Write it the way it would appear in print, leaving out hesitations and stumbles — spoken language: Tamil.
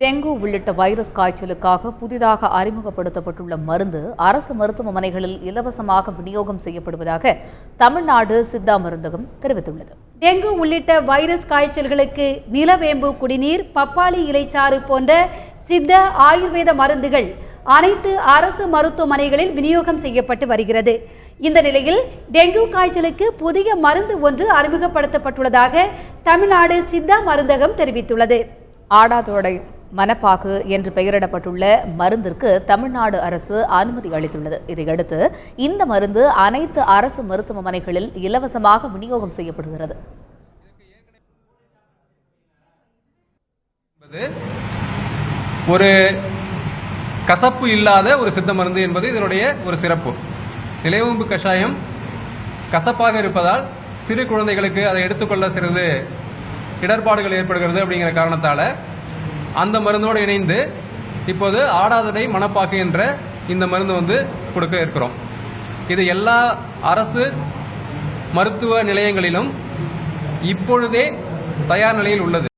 டெங்கு உள்ளிட்ட வைரஸ் காய்ச்சலுக்காக புதிதாக அறிமுகப்படுத்தப்பட்டுள்ள மருந்து அரசு மருத்துவமனைகளில் இலவசமாக விநியோகம் செய்யப்படுவதாக தமிழ்நாடு சித்தா மருந்தகம் தெரிவித்துள்ளது. டெங்கு உள்ளிட்ட வைரஸ் காய்ச்சல்களுக்கு நிலவேம்பு குடிநீர், பப்பாளி இலைச்சாறு போன்ற சித்த ஆயுர்வேத மருந்துகள் அனைத்து அரசு மருத்துவமனைகளில் விநியோகம் செய்யப்பட்டு வருகிறது. இந்த நிலையில் டெங்கு காய்ச்சலுக்கு புதிய மருந்து ஒன்று அறிமுகப்படுத்தப்பட்டுள்ளதாக தமிழ்நாடு சித்தா மருந்தகம் தெரிவித்துள்ளது. ஆடாதோடை மணப்பாக்கு என்று பெயரிடப்பட்டுள்ள மருந்திற்கு தமிழ்நாடு அரசு அனுமதி அளித்துள்ளது. இதையடுத்து இந்த மருந்து அனைத்து அரசு மருத்துவமனைகளில் இலவசமாக விநியோகம் செய்யப்படுகிறது. ஒரு கசப்பு இல்லாத ஒரு சித்த மருந்து என்பது இதனுடைய ஒரு சிறப்பு. நிலவேம்பு கஷாயம் கசப்பாக இருப்பதால் சிறு குழந்தைகளுக்கு அதை எடுத்துக்கொள்ள சிறிது இடர்பாடுகள் ஏற்படுகிறது அப்படிங்கிற காரணத்தால் அந்த மருந்தோடு இணைந்து இப்போது ஆடாதடை மணப்பாக்கு என்ற இந்த மருந்து கொடுக்க இருக்கிறோம். இது எல்லா அரசு மருத்துவ நிலையங்களிலும் இப்பொழுதே தயார் நிலையில் உள்ளது.